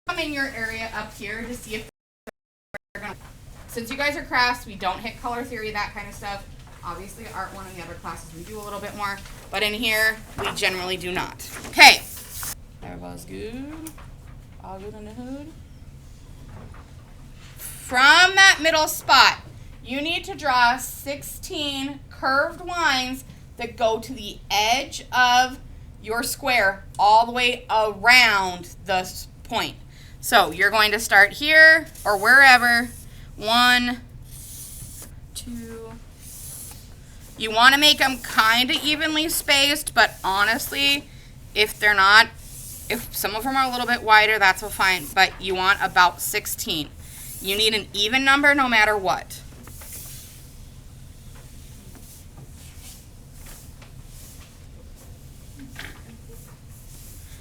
come in your area up here to see if they're gonna, since you guys are crafts, we don't hit color theory, that kind of stuff. Obviously, art one and the other classes we do a little bit more, but in here, we generally do not. Okay. Everybody's good. All good on the hood. From that middle spot, you need to draw 16 curved lines that go to the edge of your square all the way around the point. So you're going to start here or wherever. 1, 2. You want to make them kind of evenly spaced, but honestly, if they're not, if some of them are a little bit wider, that's fine, but you want about 16. You need an even number no matter what.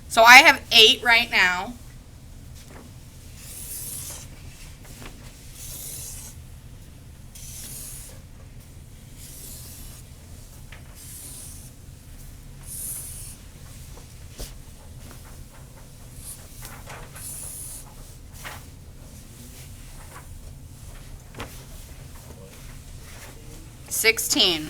So I have 8 right now. $16.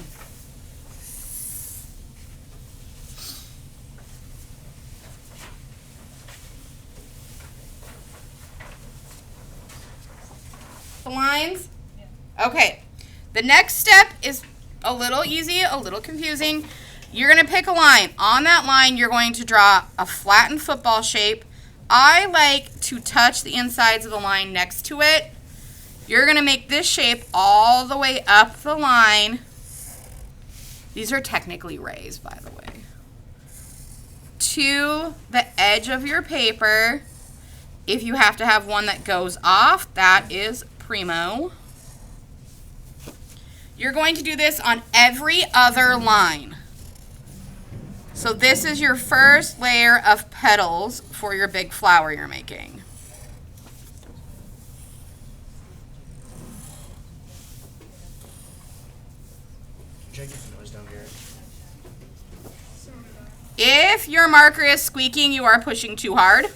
The lines? Yeah. Okay. The next step is a little easy, a little confusing. You're going to pick a line. On that line, you're going to draw a flattened football shape. I like to touch the insides of the line next to it. You're going to make this shape all the way up the line. These are technically rays, by the way. To the edge of your paper. If you have to have one that goes off, that is primo. You're going to do this on every other line. So this is your first layer of petals for your big flower you're making. If your marker is squeaking, you are pushing too hard.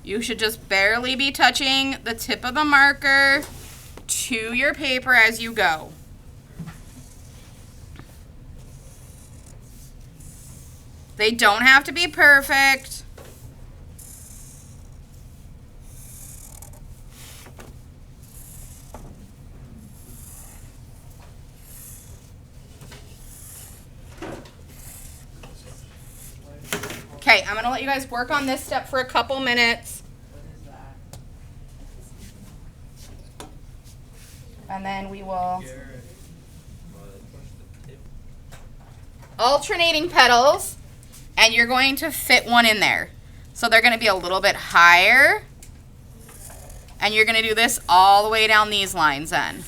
You should just barely be touching the tip of the marker to your paper as you go. They don't have to be perfect. Okay, I'm going to let you guys work on this step for a couple minutes. And then we will alternating petals, and you're going to fit one in there. So they're going to be a little bit higher, and you're going to do this all the way down these lines then.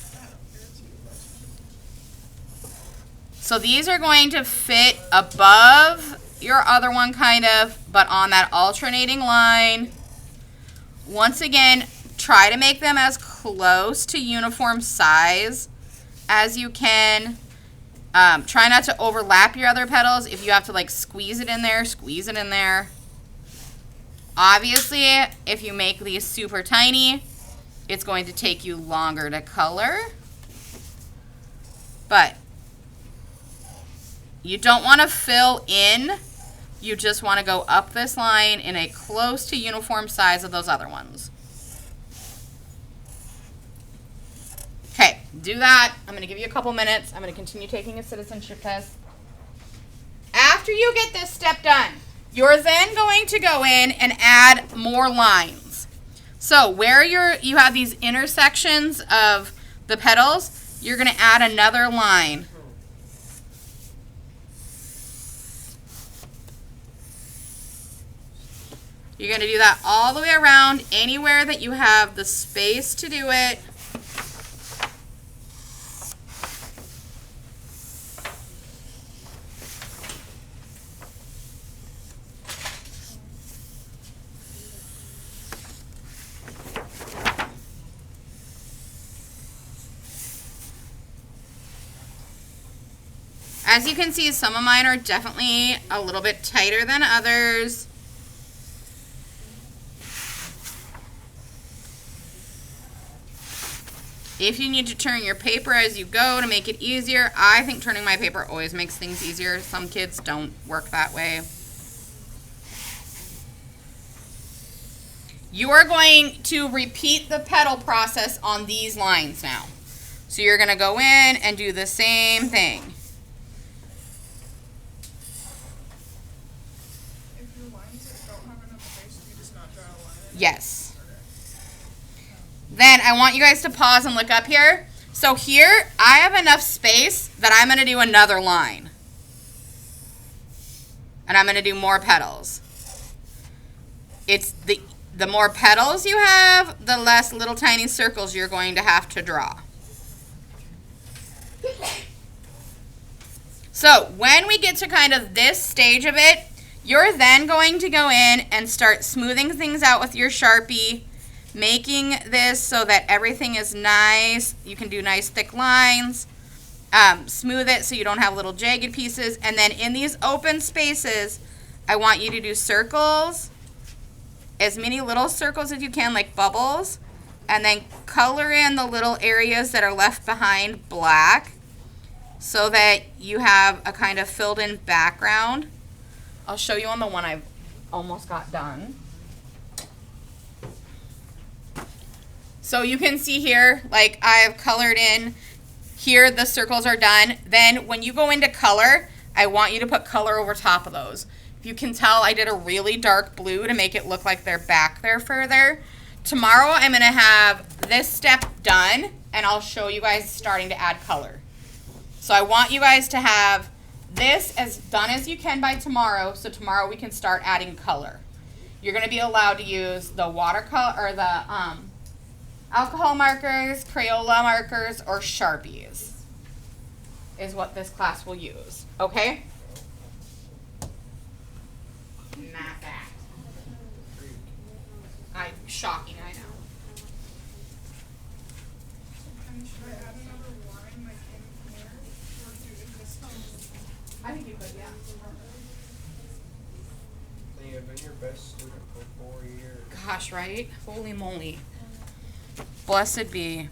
So these are going to fit above your other one kind of, but on that alternating line. Once again, try to make them as close to uniform size as you can. Try not to overlap your other petals. If you have to like squeeze it in there, squeeze it in there. Obviously, if you make these super tiny, it's going to take you longer to color. But you don't want to fill in. You just want to go up this line in a close to uniform size of those other ones. Okay, do that. I'm going to give you a couple minutes. I'm going to continue taking a citizenship test. After you get this step done, you're then going to go in and add more lines. So where you have these intersections of the petals, you're going to add another line. You're going to do that all the way around, anywhere that you have the space to do it. As you can see, some of mine are definitely a little bit tighter than others. If you need to turn your paper as you go to make it easier, I think turning my paper always makes things easier. Some kids don't work that way. You are going to repeat the petal process on these lines now. So you're going to go in and do the same thing. If your lines don't have enough space, you just not draw a line in it? Yes. Then I want you guys to pause and look up here. So here, I have enough space that I'm going to do another line. And I'm going to do more petals. It's the more petals you have, the less little tiny circles you're going to have to draw. So when we get to kind of this stage of it, you're then going to go in and start smoothing things out with your Sharpie, making this so that everything is nice. You can do nice thick lines. Smooth it so you don't have little jagged pieces. And then in these open spaces, I want you to do circles, as many little circles as you can, like bubbles, and then color in the little areas that are left behind black so that you have a kind of filled in background. I'll show you on the one I've almost got done. So you can see here, like I've colored in here, the circles are done. Then when you go into color, I want you to put color over top of those. If you can tell, I did a really dark blue to make it look like they're back there further. Tomorrow I'm going to have this step done, and I'll show you guys starting to add color. So I want you guys to have this as done as you can by tomorrow, so tomorrow we can start adding color. You're going to be allowed to use the watercolor or the alcohol markers, Crayola markers, or Sharpies is what this class will use. Okay? Not that. Shocking, I know. And should I add another line like in here? Or do it just I think you could, yeah. You have been your best student for 4 years. Gosh, right? Holy moly. Blessed be.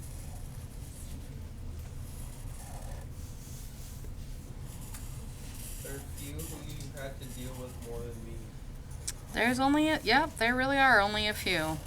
There's few who you had to deal with more than me. There's only, yep, there really are only a few.